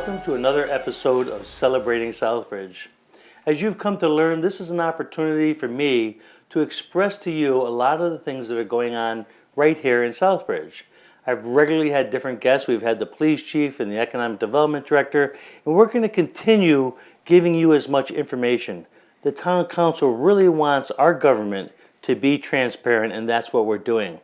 welcome to another episode of Celebrating Southbridge. As you've come to learn, this is an opportunity for me to express to you a lot of the things that are going on right here in Southbridge. I've regularly had different guests. We've had the police chief and the economic development director, and we're going to continue giving you as much information. The town council really wants our government to be transparent, and that's what we're doing.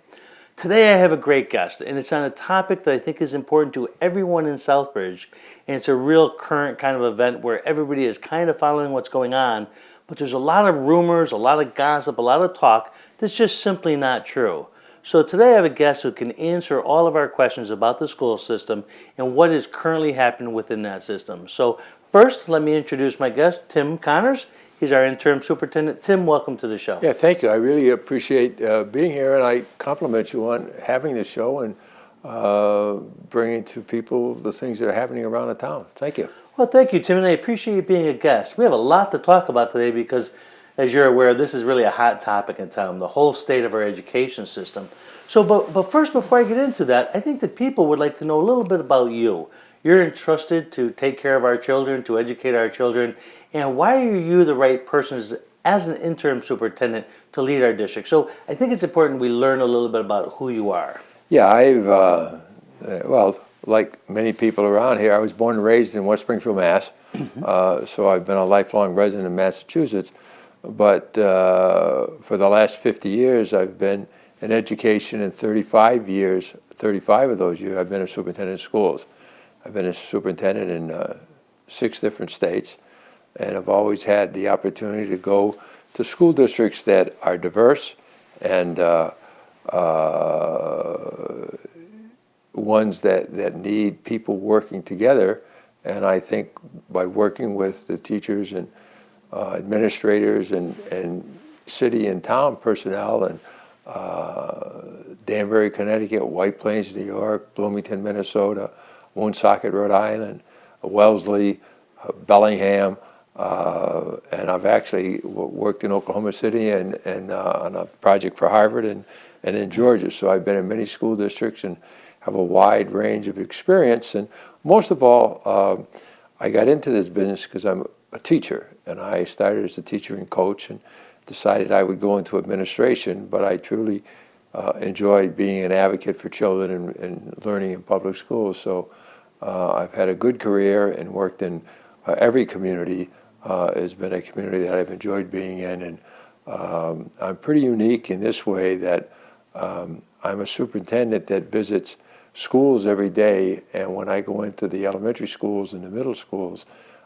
Today I have a great guest, and it's on a topic that I think is important to everyone in Southbridge, and it's a real current kind of event where everybody is kind of following what's going on, but there's a lot of rumors, a lot of gossip, a lot of talk that's just simply not true. So today I have a guest who can answer all of our questions about the school system and what is currently happening within that system. So first, let me introduce my guest, Tim Connors. He's our interim superintendent. Tim, welcome to the show. Yeah, thank you. I really appreciate being here, and I compliment you on having the show and bringing to people the things that are happening around the town. Thank you. Well, thank you, Tim, and I appreciate you being a guest. We have a lot to talk about today because, as you're aware, this is really a hot topic in town, the whole state of our education system. So, but first, before I get into that, I think that people would like to know a little bit about you. You're entrusted to take care of our children, to educate our children, and why are you the right person as an interim superintendent to lead our district? So I think it's important we learn a little bit about who you are. Yeah, I've, well, like many people around here, I was born and raised in West Springfield, Mass. So I've been a lifelong resident of Massachusetts. But for the last 50 years, I've been in education, and 35 of those years, I've been a superintendent of schools. I've been a superintendent in 6 different states, and I've always had the opportunity to go to school districts that are diverse and ones that need people working together. And I think by working with the teachers and administrators and city and town personnel and Danbury, Connecticut, White Plains, New York, Bloomington, Minnesota, Woonsocket, Rhode Island, Wellesley, Bellingham, and I've actually worked in Oklahoma City and on a project for Harvard and in Georgia. So I've been in many school districts and have a wide range of experience. And most of all, I got into this business because I'm a teacher, and I started as a teacher and coach and decided I would go into administration, but I truly enjoyed being an advocate for children and learning in public schools. So I've had a good career and worked in every community. Has been a community that I've enjoyed being in, and I'm pretty unique in this way that I'm a superintendent that visits schools every day, and when I go into the elementary schools and the middle schools,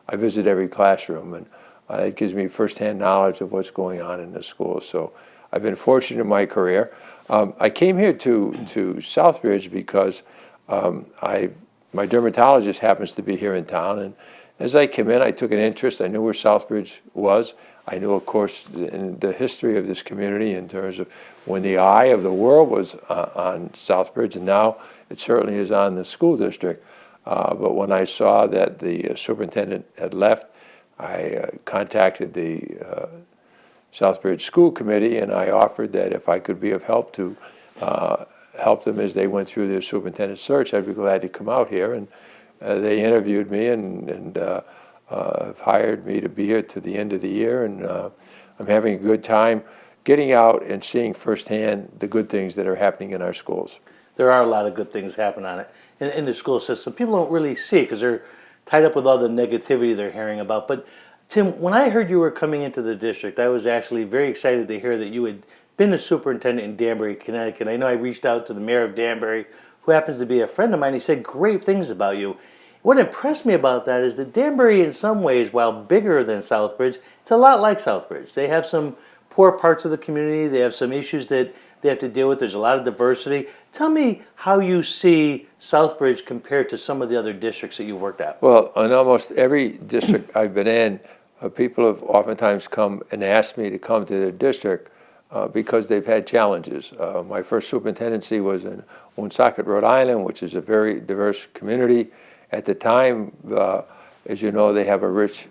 I visit every classroom, and it gives me firsthand knowledge of what's going on in the schools. So I've been fortunate in my career. I came here to Southbridge because my dermatologist happens to be here in town, and as I came in, I took an interest. I knew where Southbridge was. I knew, of course, in the history of this community in terms of when the eye of the world was on Southbridge, and now it certainly is on the school district. But when I saw that the superintendent had left, I contacted the Southbridge School Committee, and I offered that if I could be of help to help them as they went through their superintendent search, I'd be glad to come out here. And they interviewed me and hired me to be here to the end of the year, and I'm having a good time getting out and seeing firsthand the good things that are happening in our schools. There are a lot of good things happening in the school system. People don't really see it because they're tied up with all the negativity they're hearing about. But Tim, when I heard you were coming into the district, I was actually very excited to hear that you had been a superintendent in Danbury, Connecticut. I know I reached out to the mayor of Danbury, who happens to be a friend of mine. He said great things about you. What impressed me about that is that Danbury, in some ways, while bigger than Southbridge, it's a lot like Southbridge. They have some poor parts of the community. They have some issues that they have to deal with. There's a lot of diversity. Tell me how you see Southbridge compared to some of the other districts that you've worked at. Well, in almost every district I've been in, people have oftentimes come and asked me to come to their district because they've had challenges. My first superintendency was in Woonsocket, Rhode Island, which is a very diverse community. At the time, as you know, they have a rich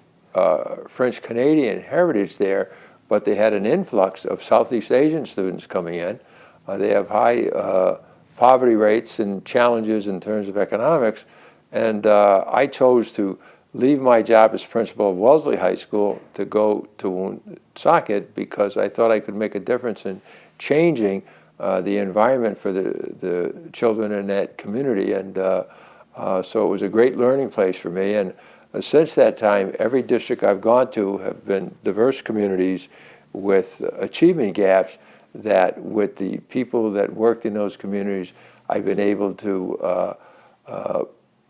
French-Canadian heritage there, but they had an influx of Southeast Asian students coming in. They have high poverty rates and challenges in terms of economics, And I chose to leave my job as principal of Wellesley High School to go to Woonsocket because I thought I could make a difference in changing the environment for the children in that community. And so it was a great learning place for me. And since that time, every district I've gone to have been diverse communities with achievement gaps that with the people that worked in those communities, I've been able to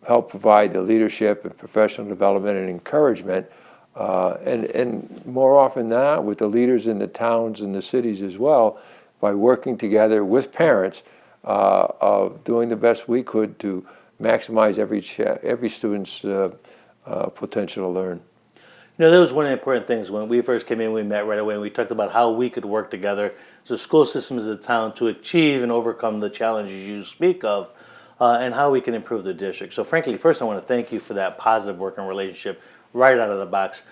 help provide the leadership and professional development and encouragement. And more often than not, with the leaders in the towns and the cities as well, by working together with parents of doing the best we could to maximize every student's potential to learn. You know, that was one of the important things. When we first came in, we met right away, and we talked about how we could work together as a school system, as a town, to achieve and overcome the challenges you speak of, and how we can improve the district. So frankly, first I want to thank you for that positive working relationship right out of the box.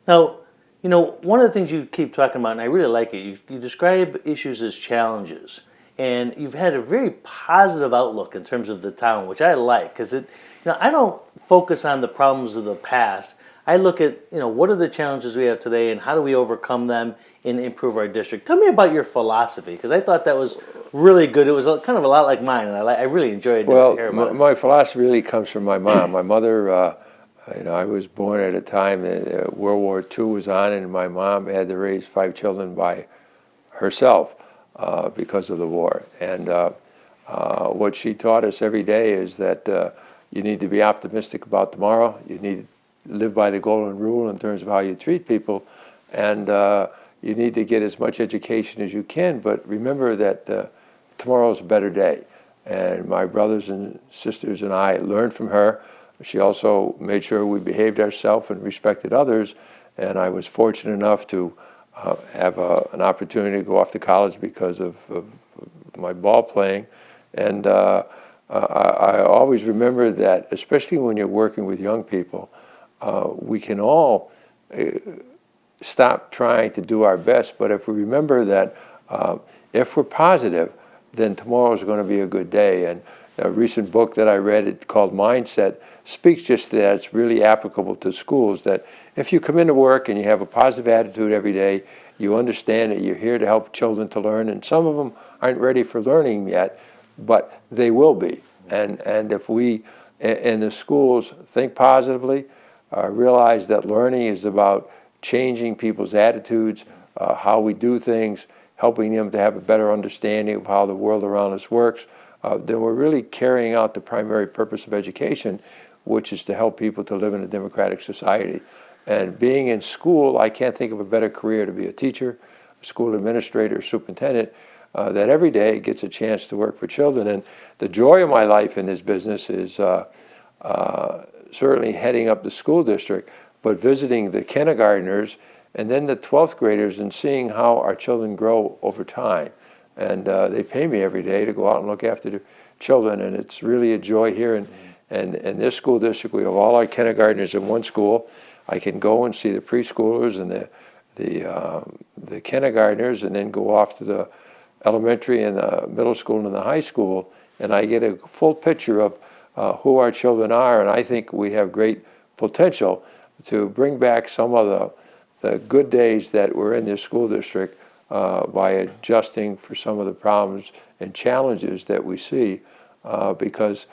Now, you know, one of the things you keep talking about, and I really like it, you describe issues as challenges. And you've had a very positive outlook in terms of the town, which I like, because I don't focus on the problems of the past. I look at, what are the challenges we have today and how do we overcome them and improve our district. Tell me about your philosophy, because I thought that was really good. It was kind of a lot like mine, and I really enjoyed Well, hearing about it. my philosophy really comes from my mom. My mother, I was born at a time that World War II was on, and my mom had to raise 5 children by herself because of the war. And what she taught us every day is that you need to be optimistic about tomorrow. You need to live by the golden rule in terms of how you treat people. And you need to get as much education as you can, but remember that tomorrow's a better day. And my brothers and sisters and I learned from her. She also made sure we behaved ourselves and respected others. And I was fortunate enough to have an opportunity to go off to college because of my ball playing. And I always remember that, especially when you're working with young people, we can all stop trying to do our best, but if we remember that if we're positive, then tomorrow is going to be a good day. And a recent book that I read called Mindset speaks just to that. It's really applicable to schools, that if you come into work and you have a positive attitude every day, you understand that you're here to help children to learn, and some of them aren't ready for learning yet, but they will be. And if we in the schools think positively, realize that learning is about changing people's attitudes, how we do things, helping them to have a better understanding of how the world around us works, then we're really carrying out the primary purpose of education, which is to help people to live in a democratic society. And being in school, I can't think of a better career to be a teacher, a school administrator, superintendent, that every day gets a chance to work for children. And the joy of my life in this business is certainly heading up the school district, but visiting the kindergartners and then the 12th graders and seeing how our children grow over time. And they pay me every day to go out and look after the children, and it's really a joy here. And in this school district, we have all our kindergartners in one school. I can go and see the preschoolers and the kindergartners, and then go off to the elementary and the middle school and the high school, and I get a full picture of who our children are. And I think we have great potential to bring back some of the good days that were in this school district by adjusting for some of the problems and challenges that we see, because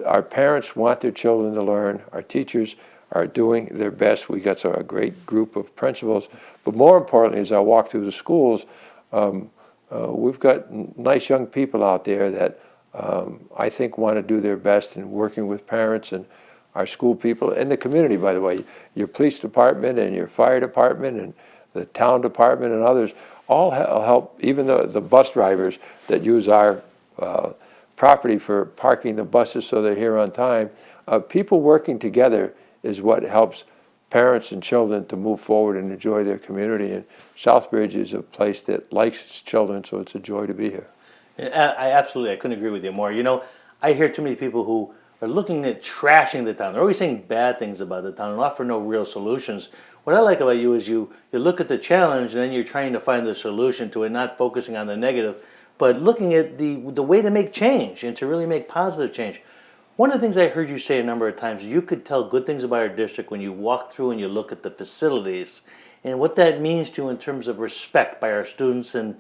our parents want their children to learn, our teachers are doing their best. We got a great group of principals, but more importantly, as I walk through the schools, we've got nice young people out there that I think want to do their best in working with parents and our school people and the community, by the way. Your police department and your fire department and the town department and others all help, even the bus drivers that use our property for parking the buses so they're here on time. People working together is what helps parents and children to move forward and enjoy their community. And Southbridge is a place that likes its children, so it's a joy to be here. I couldn't agree with you more. I hear too many people who are looking at trashing the town. They're always saying bad things about the town and offer no real solutions. What I like about you is you look at the challenge and then you're trying to find the solution to it, not focusing on the negative, but looking at the way to make change and to really make positive change. One of the things I heard you say a number of times, you could tell good things about our district when you walk through and you look at the facilities and what that means to you in terms of respect by our students and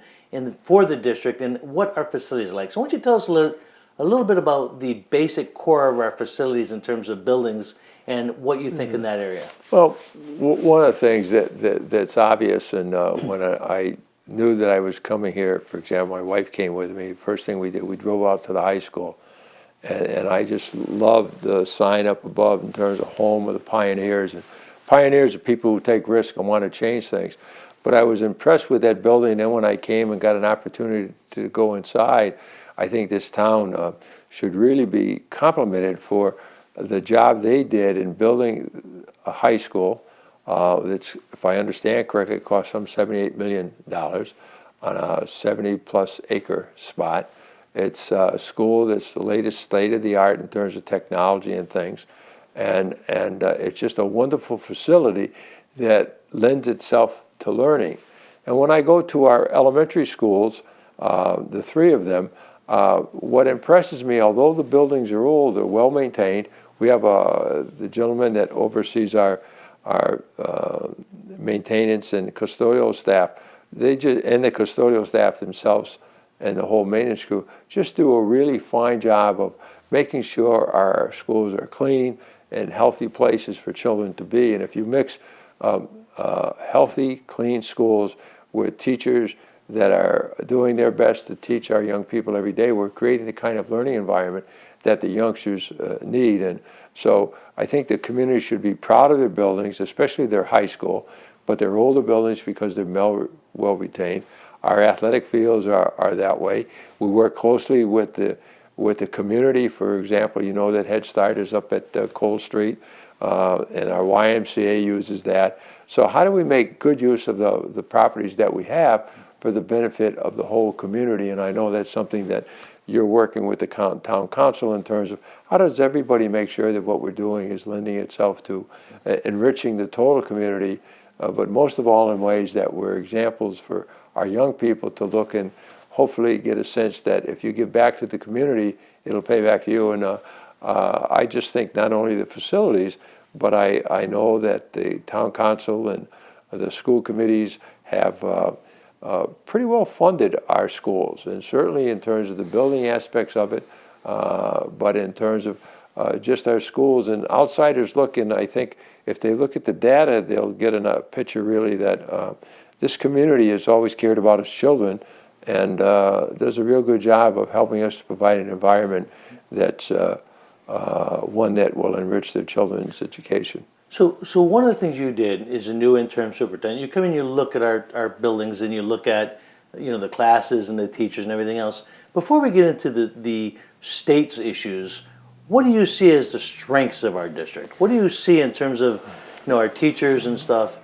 for the district and what our facilities are like. So why don't you tell us a little bit about the basic core of our facilities in terms of buildings and what you think in that area? Well, one of the things that's obvious, and when I knew that I was coming here, for example, my wife came with me. First thing we did, we drove out to the high school, and I just loved the sign up above in terms of home of the pioneers. And pioneers are people who take risks and want to change things. But I was impressed with that building. Then when I came and got an opportunity to go inside, I think this town should really be complimented for the job they did in building a high school that's, if I understand correctly, it cost some $78 million on a 70-plus acre spot. It's a school that's the latest state of the art in terms of technology and things. And it's just a wonderful facility that lends itself to learning. And when I go to our elementary schools, the three of them, what impresses me, although the buildings are old, they're well maintained. We have the gentleman that oversees our maintenance and custodial staff. And the custodial staff themselves and the whole maintenance crew just do a really fine job of making sure our schools are clean and healthy places for children to be. And if you mix healthy, clean schools with teachers that are doing their best to teach our young people every day, we're creating the kind of learning environment that the youngsters need. And so I think the community should be proud of their buildings, especially their high school, but they're older buildings because they're well retained. Our athletic fields are that way. We work closely with the community. For example, you know that Head Start is up at Cole Street, and our YMCA uses that. So how do we make good use of the properties that we have for the benefit of the whole community? And I know that's something that you're working with the town council in terms of how does everybody make sure that what we're doing is lending itself to enriching the total community, but most of all in ways that we're examples for our young people to look and hopefully get a sense that if you give back to the community, it'll pay back to you. And I just think not only the facilities, but I know that the town council and the school committees have pretty well funded our schools, and certainly in terms of the building aspects of it, but in terms of just our schools. And outsiders look, and I think if they look at the data, they'll get a picture really that this community has always cared about its children and does a real good job of helping us to provide an environment that's one that will enrich their children's education. So one of the things you did is a new interim superintendent. You come in, you look at our buildings, and you look at the classes and the teachers and everything else. Before we get into the state's issues, what do you see as the strengths of our district? What do you see in terms of our teachers and stuff?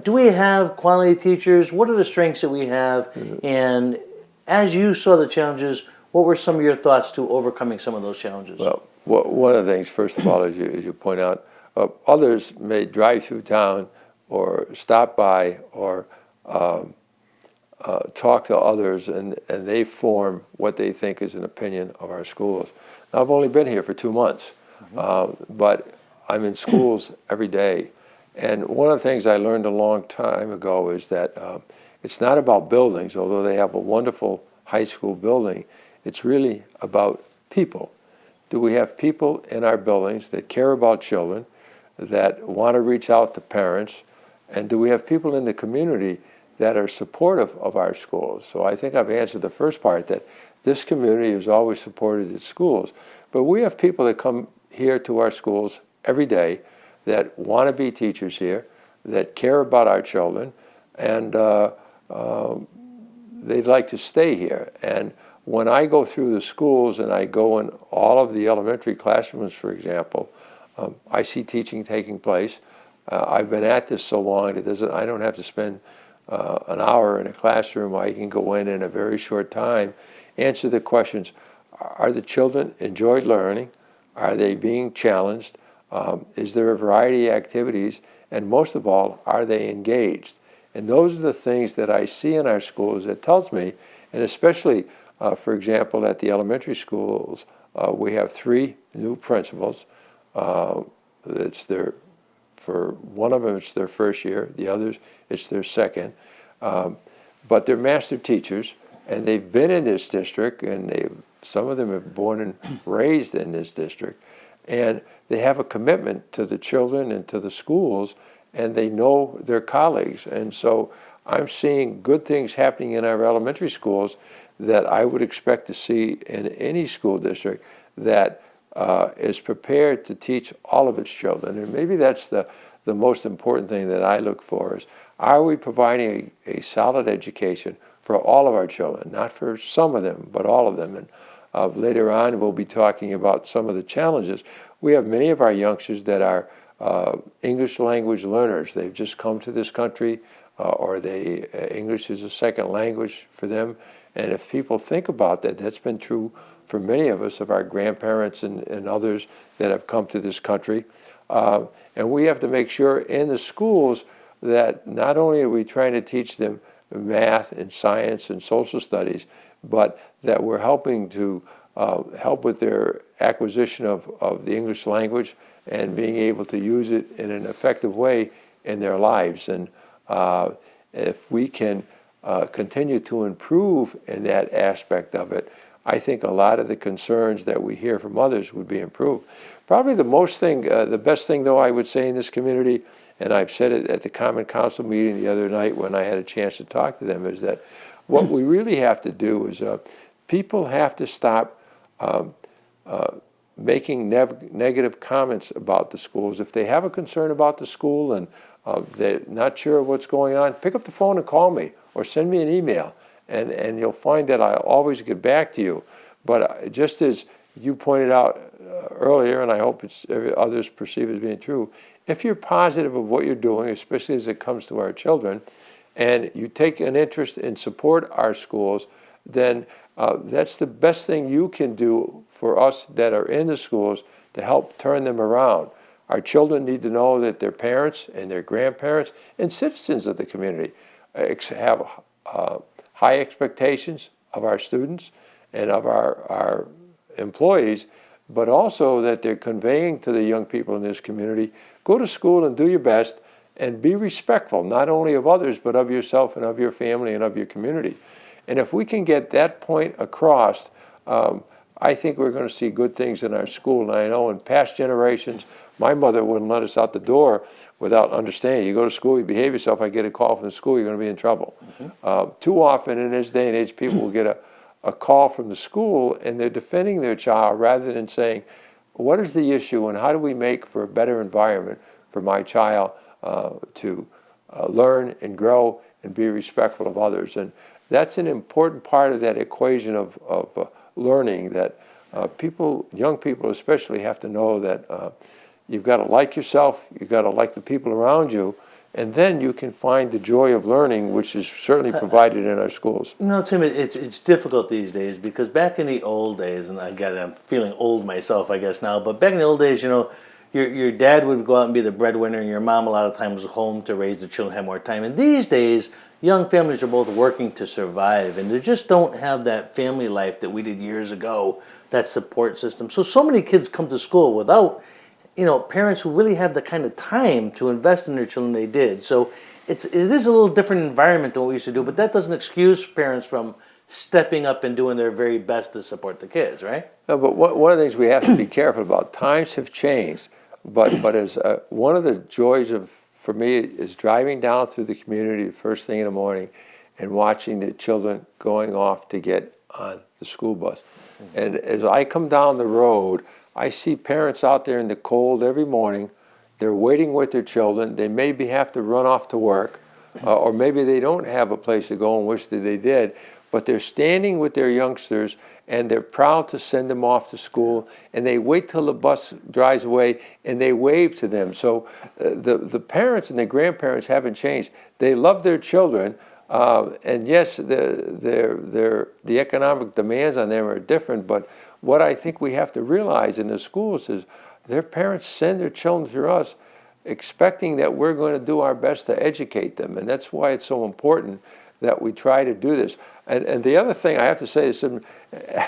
Do we have quality teachers? What are the strengths that we have? And as you saw the challenges, what were some of your thoughts to overcoming some of those challenges? Well, one of the things, first of all, as you point out, others may drive through town or stop by or talk to others, and they form what they think is an opinion of our schools. Now, I've only been here for 2 months, but I'm in schools every day. And one of the things I learned a long time ago is that it's not about buildings, although they have a wonderful high school building. It's really about people. Do we have people in our buildings that care about children, that want to reach out to parents, and do we have people in the community that are supportive of our schools? So I think I've answered the first part, that this community has always supported its schools, but we have people that come here to our schools every day that want to be teachers here, that care about our children, and they'd like to stay here. And when I go through the schools and I go in all of the elementary classrooms, for example, I see teaching taking place. I've been at this so long, I don't have to spend an hour in a classroom. I can go in a very short time, answer the questions. Are the children enjoyed learning? Are they being challenged? Is there a variety of activities? And most of all, are they engaged? And those are the things that I see in our schools that tells me, and especially, for example, at the elementary schools, We have 3 new principals. It's for one of them, it's their first year. The others, it's their second. But they're master teachers, and they've been in this district, and some of them have born and raised in this district. And they have a commitment to the children and to the schools, and they know their colleagues. And so I'm seeing good things happening in our elementary schools that I would expect to see in any school district that is prepared to teach all of its children. And maybe that's the most important thing that I look for is, are we providing a solid education for all of our children, not for some of them, but all of them? And later on, we'll be talking about some of the challenges. We have many of our youngsters that are English language learners. They've just come to this country, or English is a second language for them. And if people think about that, that's been true for many of us, of our grandparents and others that have come to this country. And we have to make sure in the schools that not only are we trying to teach them math and science and social studies, but that we're helping to help with their acquisition of the English language and being able to use it in an effective way in their lives. And if we can continue to improve in that aspect of it, I think a lot of the concerns that we hear from others would be improved. Probably the best thing, though, I would say in this community, and I've said it at the Common Council meeting the other night when I had a chance to talk to them, is that what we really have to do is people have to stop making negative comments about the schools. If they have a concern about the school and they're not sure what's going on, pick up the phone and call me or send me an email, and you'll find that I'll always get back to you. But just as you pointed out earlier, and I hope others perceive it as being true, if you're positive of what you're doing, especially as it comes to our children, and you take an interest and support our schools, then that's the best thing you can do for us that are in the schools to help turn them around. Our children need to know that their parents and their grandparents and citizens of the community have high expectations of our students and of our employees, but also that they're conveying to the young people in this community, go to school and do your best and be respectful, not only of others, but of yourself and of your family and of your community. And if we can get that point across, I think we're going to see good things in our school. And I know in past generations, my mother wouldn't let us out the door without understanding. You go to school, you behave yourself, I get a call from the school, you're going to be in trouble. Mm-hmm. Too often in this day and age, people will get a call from the school and they're defending their child rather than saying, what is the issue and how do we make for a better environment for my child to learn and grow and be respectful of others. And that's an important part of that equation of learning that young people especially, have to know that you've got to like yourself, you've got to like the people around you, and then you can find the joy of learning, which is certainly provided in our schools. You know, Tim, it's difficult these days because back in the old days, and I'm feeling old myself, I guess now, but back in the old days, you know, your dad would go out and be the breadwinner, and your mom a lot of times was home to raise the children, have more time. And these days, young families are both working to survive, and they just don't have that family life that we did years ago, that support system. So many kids come to school without, you know, parents who really have the kind of time to invest in their children they did. So it is a little different environment than what we used to do, but that doesn't excuse parents from stepping up and doing their very best to support the kids, right? No, but one of the things we have to be careful about, times have changed, but as one of the joys for me is driving down through the community the first thing in the morning and watching the children going off to get on the school bus. Mm-hmm. And as I come down the road, I see parents out there in the cold every morning. They're waiting with their children. They maybe have to run off to work, or maybe they don't have a place to go and wish that they did, but they're standing with their youngsters and they're proud to send them off to school, and they wait till the bus drives away and they wave to them. So the parents and the grandparents haven't changed. They love their children, and yes, the economic demands on them are different, but what I think we have to realize in the schools is their parents send their children to us expecting that we're going to do our best to educate them. And that's why it's so important that we try to do this. And the other thing I have to say is,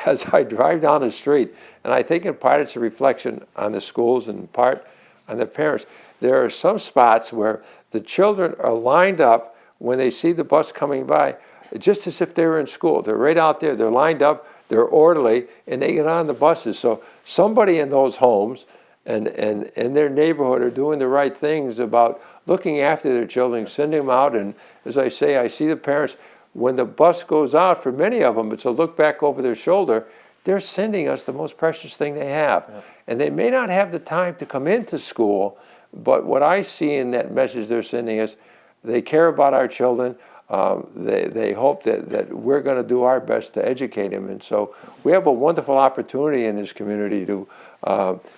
as I drive down the street, and I think in part it's a reflection on the schools and in part on the parents, there are some spots where the children are lined up when they see the bus coming by, just as if they were in school. They're right out there, they're lined up, they're orderly, and they get on the buses. So somebody in those homes and in their neighborhood are doing the right things about looking after their children, sending them out. And as I say, I see the parents, when the bus goes out, for many of them, it's a look back over their shoulder. They're sending us the most precious thing they have. Yeah. And they may not have the time to come into school, but what I see in that message they're sending us, they care about our children. They hope that we're going to do our best to educate them. And so we have a wonderful opportunity in this community to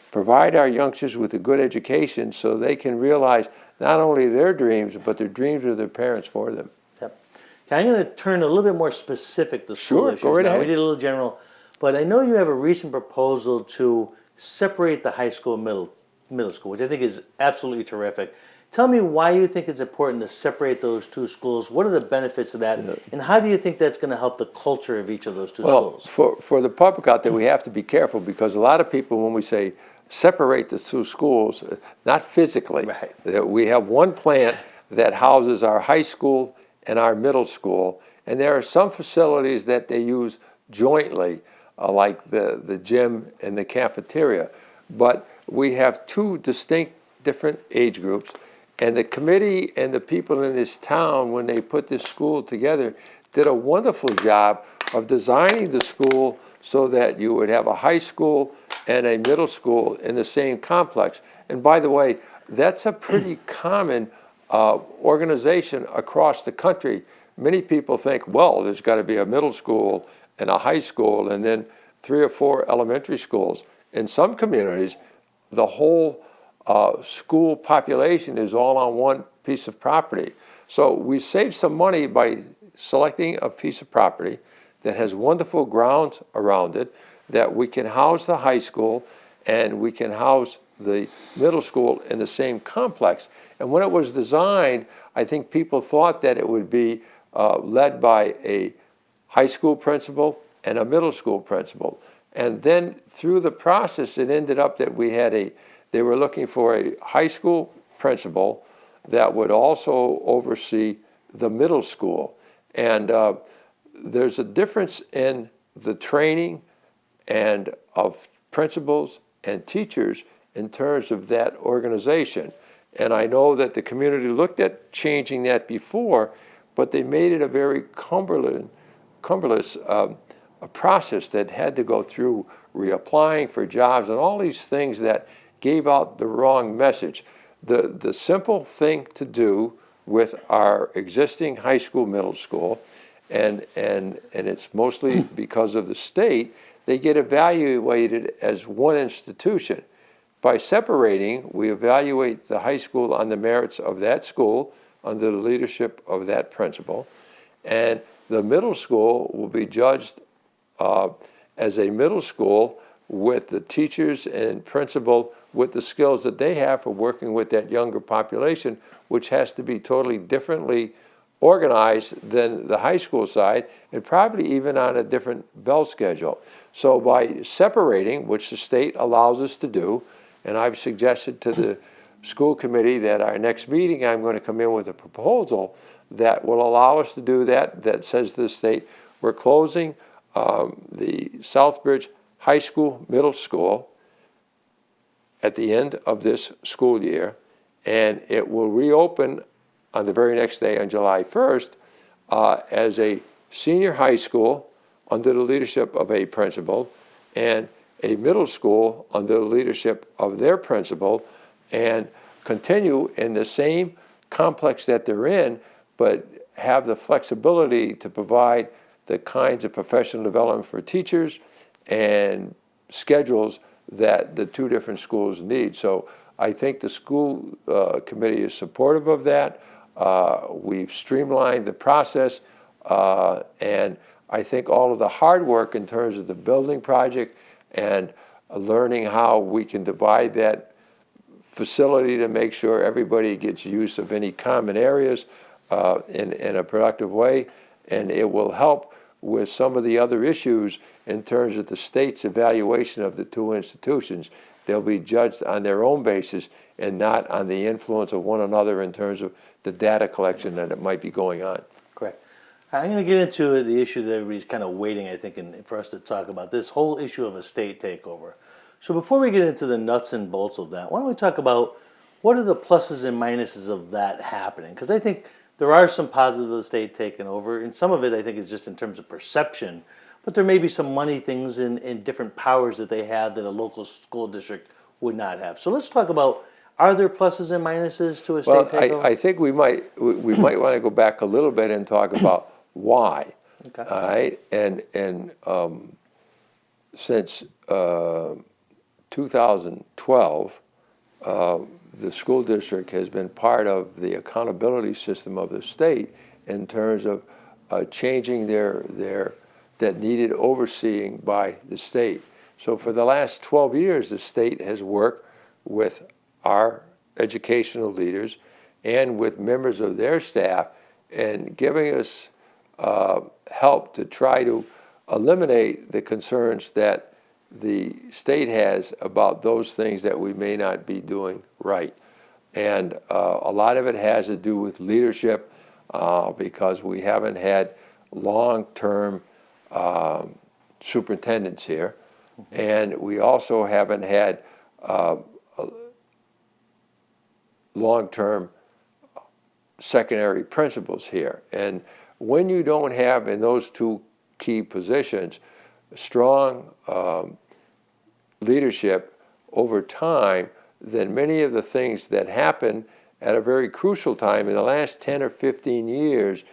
provide our youngsters with a good education so they can realize not only their dreams, but the dreams of their parents for them. Yep. Okay, I'm going to turn a little bit more specific to school issues. Go right ahead. We did a little general, but I know you have a recent proposal to separate the high school and middle school, which I think is absolutely terrific. Tell me why you think it's important to separate those two schools. What are the benefits of that? And how do you think that's going to help the culture of each of those two schools? For the public out there, we have to be careful because a lot of people, when we say separate the two schools, not physically. Right. We have one plant that houses our high school and our middle school, and there are some facilities that they use jointly, like the gym and the cafeteria. But we have two distinct different age groups. And the committee and the people in this town, when they put this school together, did a wonderful job of designing the school so that you would have a high school and a middle school in the same complex. And by the way, that's a pretty common organization across the country. Many people think, well, there's got to be a middle school and a high school and then 3 or 4 elementary schools. In some communities, the whole school population is all on one piece of property. So we save some money by selecting a piece of property that has wonderful grounds around it, that we can house the high school and we can house the middle school in the same complex. And when it was designed, I think people thought that it would be led by a high school principal and a middle school principal. And then through the process, it ended up that they were looking for a high school principal that would also oversee the middle school. And there's a difference in the training and of principals and teachers in terms of that organization. And I know that the community looked at changing that before, but they made it a very cumberless a process that had to go through reapplying for jobs and all these things that gave out the wrong message. The simple thing to do with our existing high school, middle school, and it's mostly because of the state, they get evaluated as one institution. By separating, we evaluate the high school on the merits of that school under the leadership of that principal, and the middle school will be judged as a middle school with the teachers and principal with the skills that they have for working with that younger population, which has to be totally differently organized than the high school side, and probably even on a different bell schedule. So by separating, which the state allows us to do, and I've suggested to the school committee that our next meeting I'm going to come in with a proposal that will allow us to do that, that says to the state, we're closing the Southbridge High School, Middle School at the end of this school year, and it will reopen on the very next day on July 1st as a senior high school under the leadership of a principal and a middle school under the leadership of their principal, and continue in the same complex that they're in, but have the flexibility to provide the kinds of professional development for teachers and schedules that the two different schools need. So I think the school committee is supportive of that. We've streamlined the process, and I think all of the hard work in terms of the building project and learning how we can divide that facility to make sure everybody gets use of any common areas in a productive way, and it will help with some of the other issues in terms of the state's evaluation of the two institutions. They'll be judged on their own basis and not on the influence of one another in terms of the data collection that might be going on. Correct. I'm going to get into the issue that everybody's kind of waiting, I think, for us to talk about, this whole issue of a state takeover. So before we get into the nuts and bolts of that, why don't we talk about what are the pluses and minuses of that happening? Because I think there are some positives of the state taking over, and some of it I think is just in terms of perception, but there may be some money things in different powers that they have that a local school district would not have. So let's talk about, are there pluses and minuses to a state takeover? I think we might want to go back a little bit and talk about why. Okay. All right, and since 2012, the school district has been part of the accountability system of the state in terms of changing that needed overseeing by the state. So for the last 12 years, the state has worked with our educational leaders and with members of their staff and giving us help to try to eliminate the concerns that the state has about those things that we may not be doing right. And a lot of it has to do with leadership because we haven't had long-term superintendents here. And we also haven't had long-term secondary principals here. And when you don't have in those two key positions strong leadership over time, then many of the things that happen at a very crucial time in the last 10 or 15 years,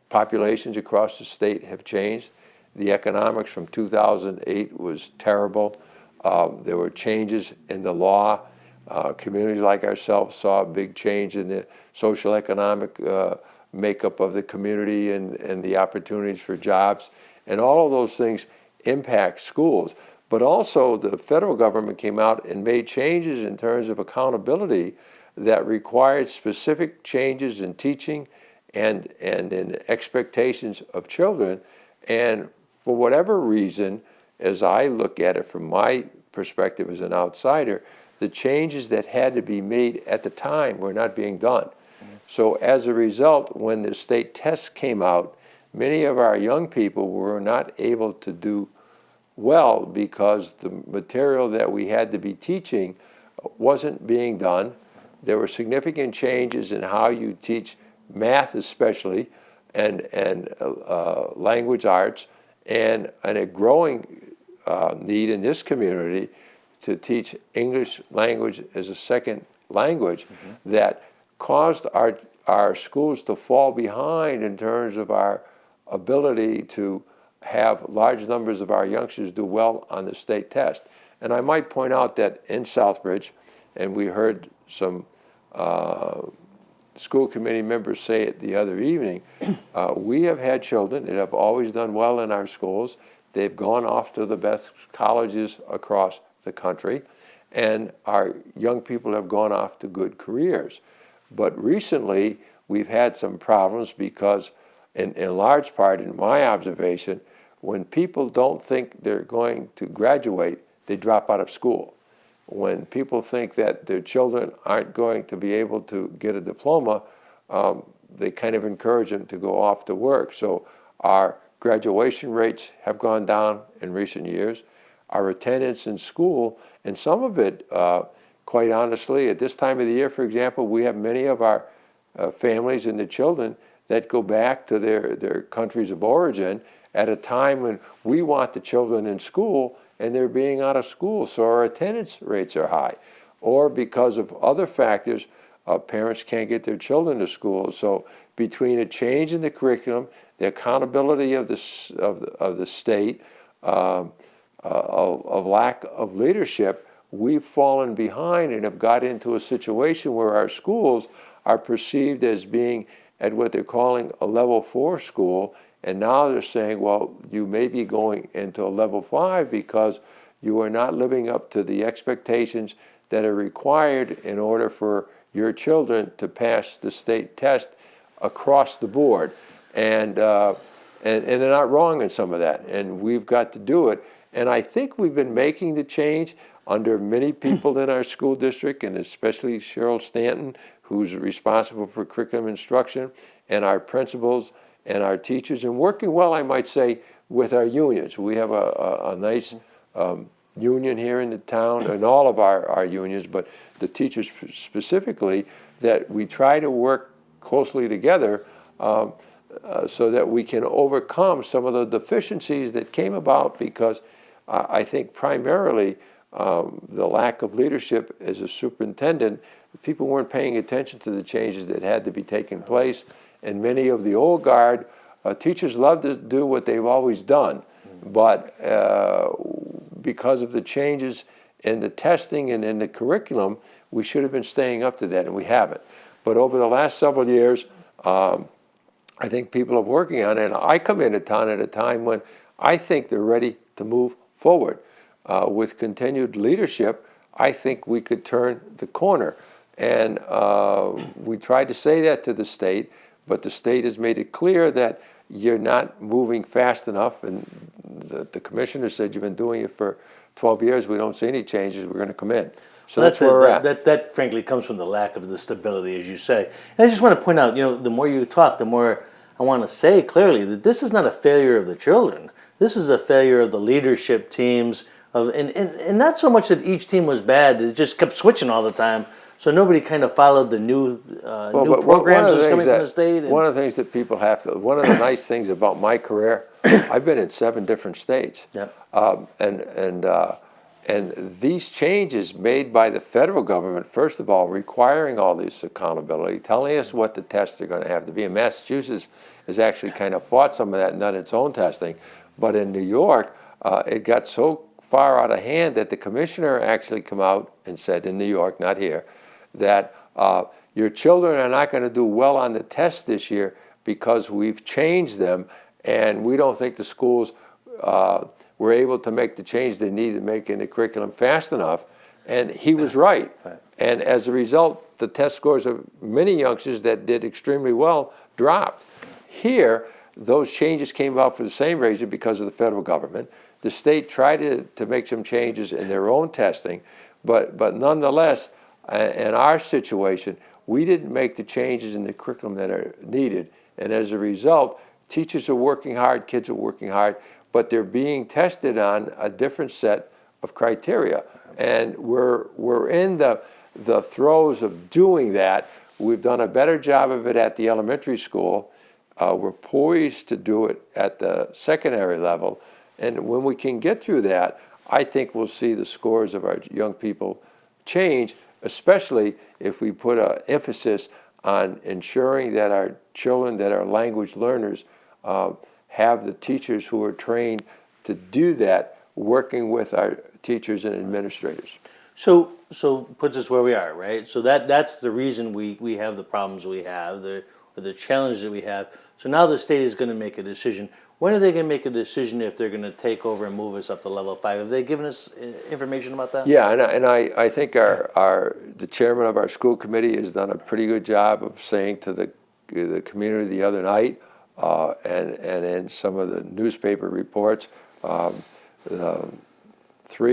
populations across the state have changed. The economics from 2008 was terrible. There were changes in the law. Communities like ourselves saw a big change in the social economic makeup of the community and the opportunities for jobs. And all of those things impact schools. But also the federal government came out and made changes in terms of accountability that required specific changes in teaching and in expectations of children. And for whatever reason, as I look at it from my perspective as an outsider, the changes that had to be made at the time were not being done. So as a result, when the state tests came out, many of our young people were not able to do well because the material that we had to be teaching wasn't being done. There were significant changes in how you teach math especially, and language arts, and a growing need in this community to teach English language as a second language that caused our schools to fall behind in terms of our ability to have large numbers of our youngsters do well on the state test. And I might point out that in Southbridge, and we heard some school committee members say it the other evening, we have had children that have always done well in our schools. They've gone off to the best colleges across the country, and our young people have gone off to good careers. But recently, we've had some problems because, in large part, in my observation, when people don't think they're going to graduate, they drop out of school. When people think that their children aren't going to be able to get a diploma, they kind of encourage them to go off to work. So our graduation rates have gone down in recent years. Our attendance in school, and some of it, quite honestly, at this time of the year, for example, we have many of our families and the children that go back to their countries of origin at a time when we want the children in school and they're being out of school, so our attendance rates are high. Or because of other factors, parents can't get their children to school. So between a change in the curriculum, the accountability of the state, of lack of leadership, we've fallen behind and have got into a situation where our schools are perceived as being at what they're calling a level 4 school, and now they're saying, well, you may be going into a level 5 because you are not living up to the expectations that are required in order for your children to pass the state test across the board. and they're not wrong in some of that, and we've got to do it. And I think we've been making the change under many people in our school district, and especially Cheryl Stanton, who's responsible for curriculum instruction, and our principals and our teachers, and working well, I might say, with our unions. We have a nice union here in the town, and all of our unions, but the teachers specifically, that we try to work closely together so that we can overcome some of the deficiencies that came about because I think primarily the lack of leadership as a superintendent, people weren't paying attention to the changes that had to be taking place, and many of the old guard teachers love to do what they've always done, but because of the changes in the testing and in the curriculum, we should have been staying up to that, and we haven't. But over the last several years, I think people are working on it, and I come into town at a time when I think they're ready to move forward. With continued leadership, I think we could turn the corner. And we tried to say that to the state, but the state has made it clear that you're not moving fast enough, and the commissioner said, you've been doing it for 12 years, we don't see any changes, we're going to come in. So that's where we're at. That frankly comes from the lack of the stability, as you say. And I just want to point out, the more you talk, the more I want to say clearly that this is not a failure of the children. This is a failure of the leadership teams, and not so much that each team was bad, it just kept switching all the time. So nobody kind of followed the new programs that's coming from the state. One of the things that people have to, one of the nice things about my career, I've been in 7 different states. Yep. And these changes made by the federal government, first of all, requiring all this accountability, telling us what the tests are going to have to be. And Massachusetts has actually kind of fought some of that and done its own testing. But in New York, it got so far out of hand that the commissioner actually came out and said, in New York, not here, that your children are not going to do well on the test this year because we've changed them, and we don't think the schools were able to make the change they needed to make in the curriculum fast enough. And he was right. And as a result, the test scores of many youngsters that did extremely well dropped. Here, those changes came about for the same reason, because of the federal government. The state tried to make some changes in their own testing, but nonetheless, in our situation, we didn't make the changes in the curriculum that are needed. And as a result, teachers are working hard, kids are working hard, but they're being tested on a different set of criteria. And we're in the throes of doing that. We've done a better job of it at the elementary school. We're poised to do it at the secondary level. And when we can get through that, I think we'll see the scores of our young people change, especially if we put an emphasis on ensuring that our children that are language learners have the teachers who are trained to do that, working with our teachers and administrators. So puts us where we are, right? So that's the reason we have the problems we have, the challenges that we have. So now the state is going to make a decision. When are they going to make a decision if they're going to take over and move us up to level 5? Have they given us information about that? Yeah, and I think the chairman of our school committee has done a pretty good job of saying to the community the other night, and in some of the newspaper reports, 3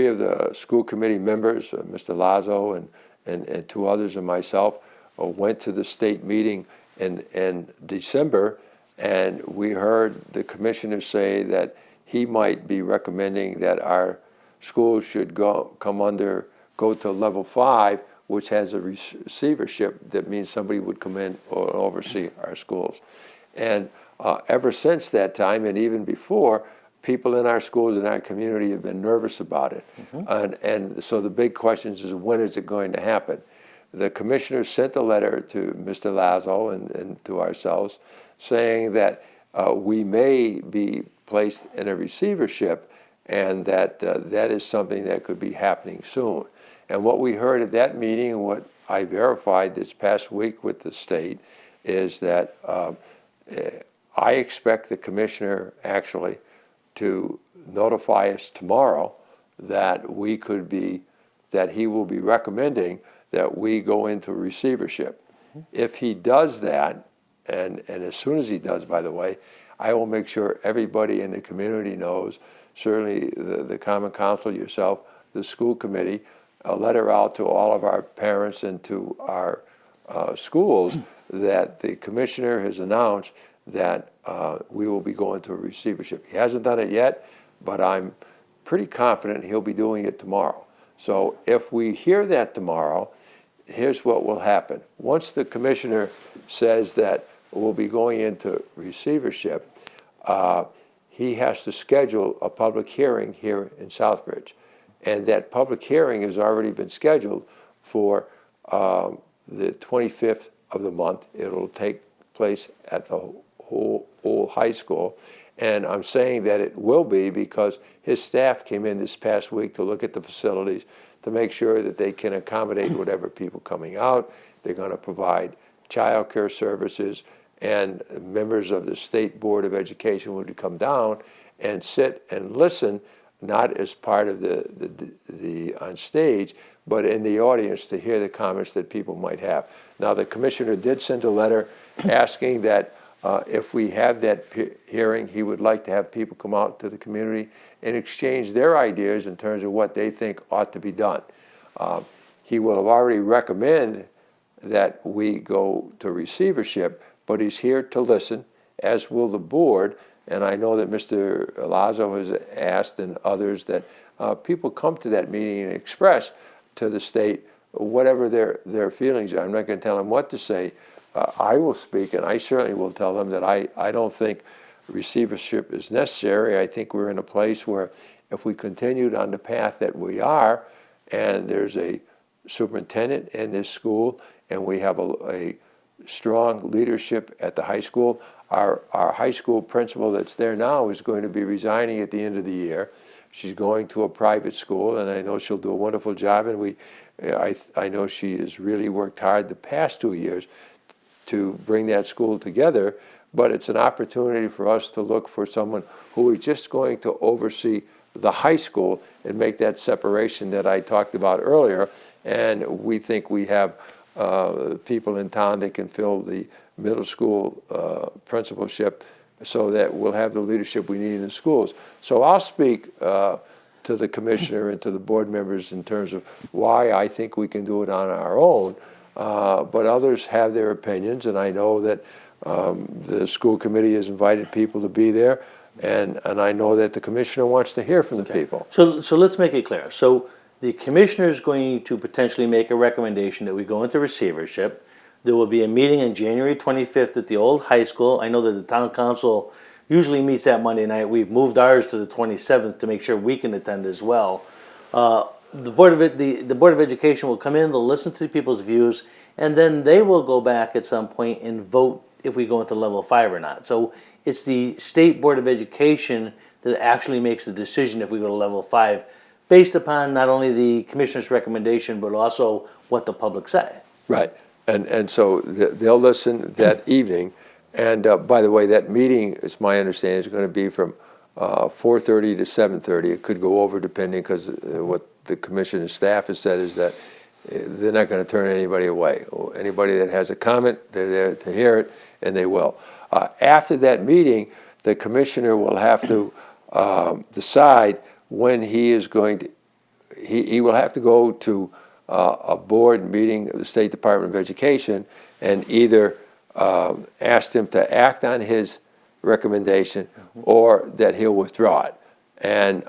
of the school committee members, Mr. Lazo and 2 others and myself, went to the state meeting in December, and we heard the commissioner say that he might be recommending that our schools should go to level 5, which has a receivership. That means somebody would come in or oversee our schools. And ever since that time, and even before, people in our schools and our community have been nervous about it. Mm-hmm. And so the big question is, when is it going to happen? The commissioner sent a letter to Mr. Lazo and to ourselves saying that we may be placed in a receivership, and that that is something that could be happening soon. And what we heard at that meeting, and what I verified this past week with the state, is that I expect the commissioner actually to notify us tomorrow that he will be recommending that we go into receivership. Mm-hmm. If he does that, and as soon as he does, by the way, I will make sure everybody in the community knows, certainly the Common Council, yourself, the school committee, a letter out to all of our parents and to our schools that the commissioner has announced that we will be going to a receivership. He hasn't done it yet, but I'm pretty confident he'll be doing it tomorrow. So if we hear that tomorrow, here's what will happen. Once the commissioner says that we'll be going into receivership, he has to schedule a public hearing here in Southbridge. And that public hearing has already been scheduled for the 25th of the month. It'll take place at the whole high school. And I'm saying that it will be because his staff came in this past week to look at the facilities to make sure that they can accommodate whatever people coming out. They're going to provide child care services, and members of the State Board of Education would come down and sit and listen, not as part of the on stage, but in the audience to hear the comments that people might have. Now, the commissioner did send a letter asking that if we have that hearing, he would like to have people come out to the community and exchange their ideas in terms of what they think ought to be done. He will have already recommended that we go to receivership, but he's here to listen, as will the board. And I know that Mr. Lazo has asked, and others, that people come to that meeting and express to the state whatever their feelings are. I'm not going to tell them what to say. I will speak, and I certainly will tell them that I don't think receivership is necessary. I think we're in a place where if we continued on the path that we are, and there's a superintendent in this school, and we have a strong leadership at the high school. Our high school principal that's there now is going to be resigning at the end of the year. She's going to a private school, and I know she'll do a wonderful job, and I know she has really worked hard the past 2 years to bring that school together, but it's an opportunity for us to look for someone who is just going to oversee the high school and make that separation that I talked about earlier. And we think we have people in town that can fill the middle school principalship so that we'll have the leadership we need in the schools. So I'll speak to the commissioner and to the board members in terms of why I think we can do it on our own, but others have their opinions, and I know that the school committee has invited people to be there, and I know that the commissioner wants to hear from the people. So let's make it clear. So the commissioner is going to potentially make a recommendation that we go into receivership. There will be a meeting on January 25th at the old high school. I know that the town council usually meets that Monday night. We've moved ours to the 27th to make sure we can attend as well. The Board of Education will come in, they'll listen to people's views, and then they will go back at some point and vote if we go into level 5 or not. So it's the State Board of Education that actually makes the decision if we go to level 5, based upon not only the commissioner's recommendation, but also what the public say. Right. And so they'll listen that evening. And by the way, that meeting, it's my understanding, is going to be from 4:30 to 7:30. It could go over depending, because what the commission and staff has said is that they're not going to turn anybody away. Anybody that has a comment, they're there to hear it, and they will. After that meeting, the commissioner will have to decide when he is going to, he will have to go to a board meeting of the State Department of Education and either ask them to act on his recommendation or that he'll withdraw it. And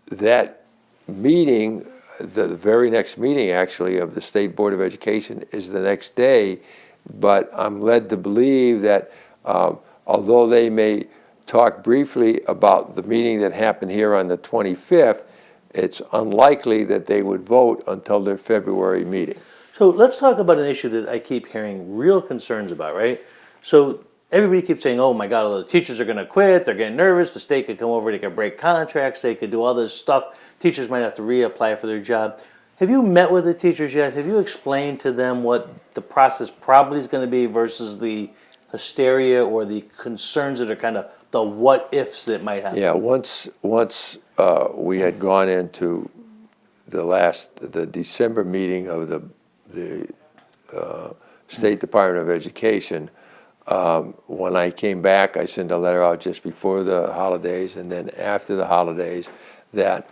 that meeting, the very next meeting actually of the State Board of Education, is the next day, but I'm led to believe that although they may talk briefly about the meeting that happened here on the 25th, it's unlikely that they would vote until their February meeting. So let's talk about an issue that I keep hearing real concerns about, right? So everybody keeps saying, oh my God, all the teachers are going to quit, they're getting nervous, the state could come over, they could break contracts, they could do all this stuff, teachers might have to reapply for their job. Have you met with the teachers yet? Have you explained to them what the process probably is going to be versus the hysteria or the concerns that are kind of the what ifs that might happen? Yeah, once we had gone into the December meeting of the State Department of Education. When I came back, I sent a letter out just before the holidays and then after the holidays that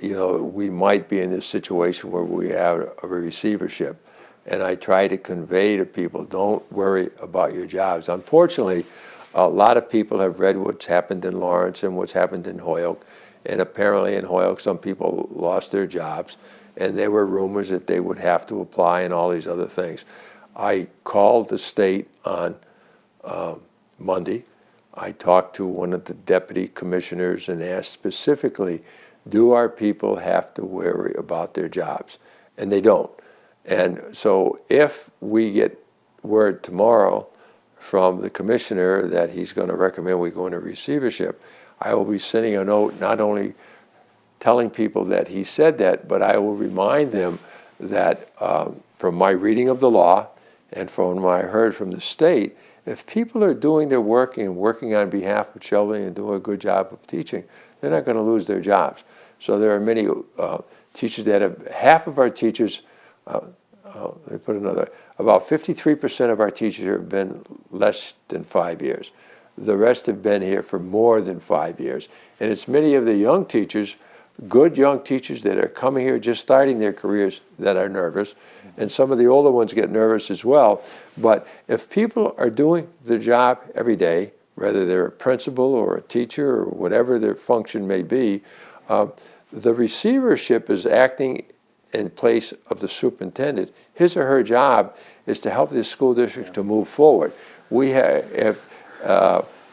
we might be in this situation where we have a receivership. And I try to convey to people, don't worry about your jobs. Unfortunately, a lot of people have read what's happened in Lawrence and what's happened in Holyoke. And apparently in Holyoke, some people lost their jobs. And there were rumors that they would have to apply and all these other things. I called the state on Monday. I talked to one of the deputy commissioners and asked specifically, do our people have to worry about their jobs? And they don't. And so if we get word tomorrow from the commissioner that he's going to recommend we go into receivership, I will be sending a note not only telling people that he said that, but I will remind them that from my reading of the law and from what I heard from the state, if people are doing their work and working on behalf of children and doing a good job of teaching, they're not going to lose their jobs. So there are many teachers that have, half of our teachers, let me put another, about 53% of our teachers have been less than 5 years. The rest have been here for more than 5 years. And it's many of the young teachers, good young teachers that are coming here just starting their careers that are nervous. And some of the older ones get nervous as well. But if people are doing their job every day, whether they're a principal or a teacher or whatever their function may be, the receivership is acting in place of the superintendent. His or her job is to help the school district to move forward. We have,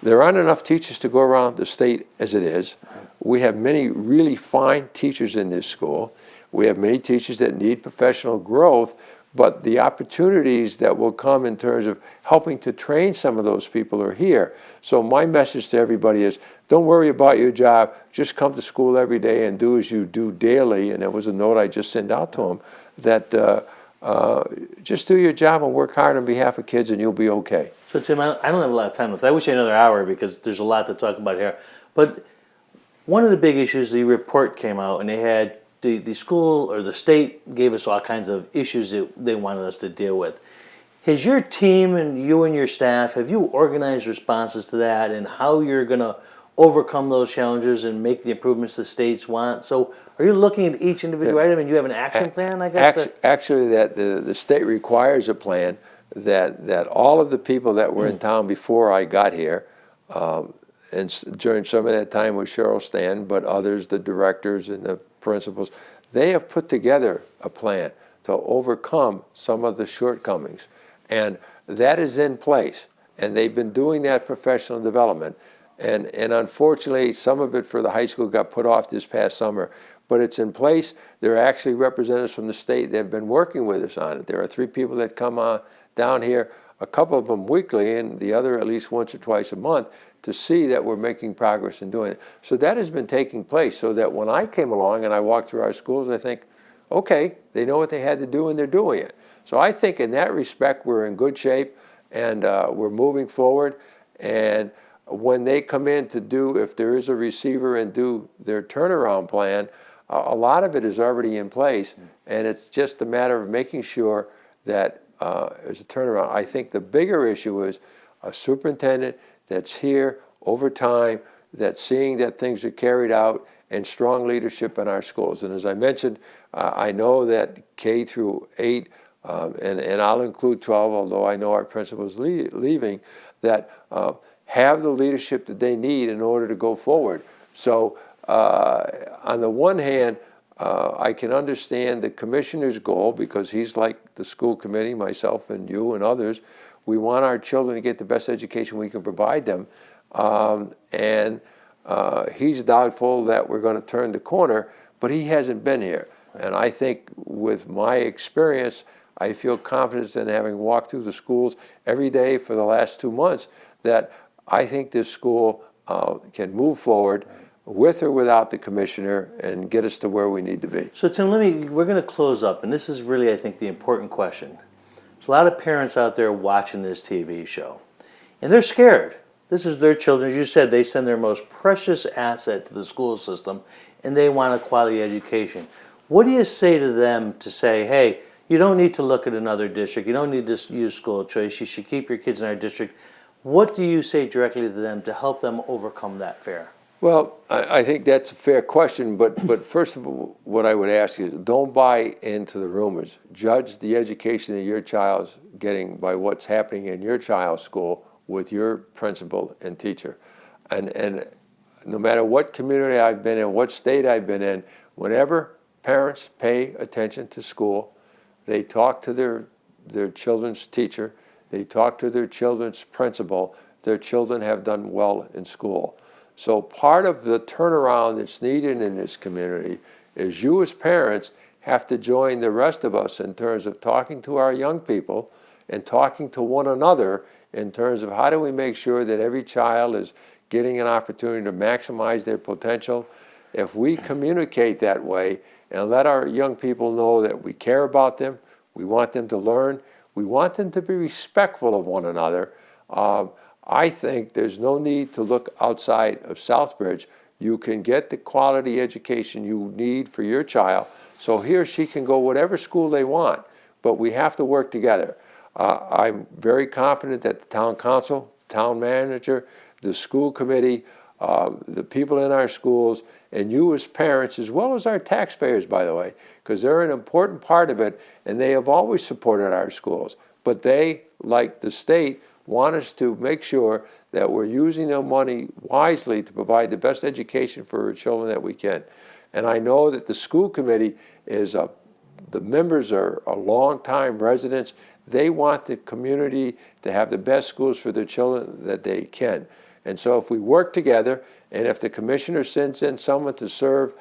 there aren't enough teachers to go around the state as it is. We have many really fine teachers in this school. We have many teachers that need professional growth, but the opportunities that will come in terms of helping to train some of those people are here. So my message to everybody is, don't worry about your job, just come to school every day and do as you do daily. And there was a note I just sent out to them that just do your job and work hard on behalf of kids and you'll be okay. So Tim, I don't have a lot of time left. I wish I had another hour because there's a lot to talk about here. But one of the big issues, the report came out and they had the school or the state gave us all kinds of issues that they wanted us to deal with. Has your team and you and your staff, have you organized responses to that and how you're going to overcome those challenges and make the improvements the states want? So are you looking at each individual item and you have an action plan, I guess? Actually, that the state requires a plan that all of the people that were in town before I got here, and during some of that time with Cheryl Stan, but others, the directors and the principals, they have put together a plan to overcome some of the shortcomings. And that is in place. And they've been doing that professional development. And unfortunately, some of it for the high school got put off this past summer. But it's in place. There are actually representatives from the state that have been working with us on it. There are 3 people that come down here, a couple of them weekly, and the other at least once or twice a month, to see that we're making progress in doing it. So that has been taking place so that when I came along and I walked through our schools, I think, okay, they know what they had to do and they're doing it. So I think in that respect, we're in good shape and we're moving forward. And when they come in to do, if there is a receiver and do their turnaround plan, a lot of it is already in place. And it's just a matter of making sure that there's a turnaround. I think the bigger issue is a superintendent that's here over time, that's seeing that things are carried out, and strong leadership in our schools. And as I mentioned, I know that K through 8, and I'll include 12, although I know our principal's leaving, that have the leadership that they need in order to go forward. So on the one hand, I can understand the commissioner's goal because he's like the school committee, myself and you and others. We want our children to get the best education we can provide them. And he's doubtful that we're going to turn the corner, but he hasn't been here. And I think with my experience, I feel confident in having walked through the schools every day for the last 2 months that I think this school can move forward with or without the commissioner and get us to where we need to be. So Tim, we're going to close up, and this is really, I think, the important question. There's a lot of parents out there watching this TV show, and they're scared. This is their children. As you said, they send their most precious asset to the school system, and they want a quality education. What do you say to them to say, hey, you don't need to look at another district. You don't need to use school choice. You should keep your kids in our district. What do you say directly to them to help them overcome that fear? Well, I think that's a fair question, but first of all, what I would ask you is don't buy into the rumors. Judge the education that your child's getting by what's happening in your child's school with your principal and teacher. And no matter what community I've been in, what state I've been in, whenever parents pay attention to school, they talk to their children's teacher, they talk to their children's principal, their children have done well in school. So part of the turnaround that's needed in this community is you as parents have to join the rest of us in terms of talking to our young people and talking to one another in terms of how do we make sure that every child is getting an opportunity to maximize their potential. If we communicate that way and let our young people know that we care about them, we want them to learn, we want them to be respectful of one another, I think there's no need to look outside of Southbridge. You can get the quality education you need for your child, so he or she can go whatever school they want, but we have to work together. I'm very confident that the town council, town manager, the school committee, the people in our schools, and you as parents, as well as our taxpayers, by the way, because they're an important part of it, and they have always supported our schools. But they, like the state, want us to make sure that we're using their money wisely to provide the best education for our children that we can. And I know that the school committee is, the members are long-time residents. They want the community to have the best schools for their children that they can. And so if we work together, and if the commissioner sends in someone to serve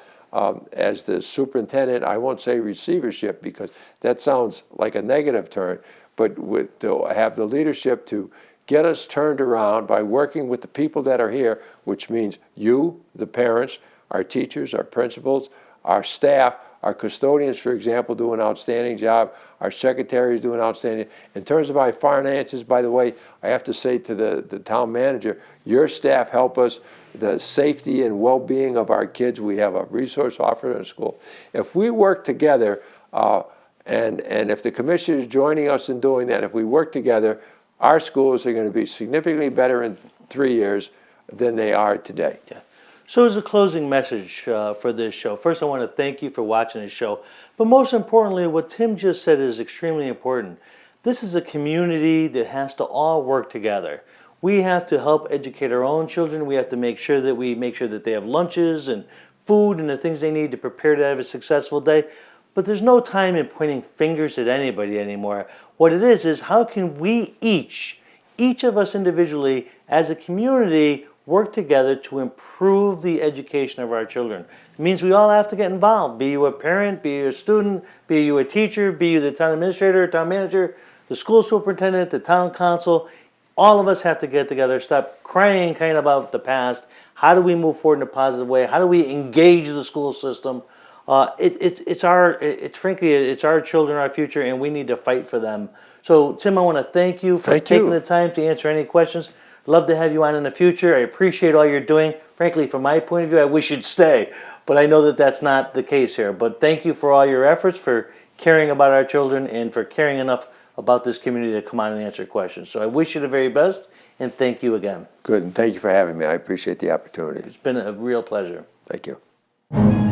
as the superintendent, I won't say receivership because that sounds like a negative term, but to have the leadership to get us turned around by working with the people that are here, which means you, the parents, our teachers, our principals, our staff, our custodians, for example, do an outstanding job. Our secretaries do an outstanding. In terms of our finances, by the way, I have to say to the town manager, your staff help us. The safety and well-being of our kids, we have a resource officer in school. If we work together, and if the commission is joining us in doing that, if we work together, our schools are going to be significantly better in 3 years than they are today. Yeah. So as a closing message for this show, first I want to thank you for watching this show, but most importantly, what Tim just said is extremely important. This is a community that has to all work together. We have to help educate our own children. We have to make sure that they have lunches and food and the things they need to prepare to have a successful day. But there's no time in pointing fingers at anybody anymore. What it is how can we each of us individually as a community work together to improve the education of our children. It means we all have to get involved. Be you a parent, be you a student, be you a teacher, be you the town administrator, town manager, the school superintendent, the town council. All of us have to get together, stop crying kind of about the past. How do we move forward in a positive way? How do we engage the school system? It's our children, our future, and we need to fight for them. So, Tim, I want to thank you for taking the time to answer any questions. Love to have you on in the future. I appreciate all you're doing. Frankly, from my point of view, I wish you'd stay, but I know that that's not the case here. But thank you for all your efforts, for caring about our children, and for caring enough about this community to come on and answer questions. So I wish you the very best, and thank you again. Good, and thank you for having me. I appreciate the opportunity. It's been a real pleasure. Thank you.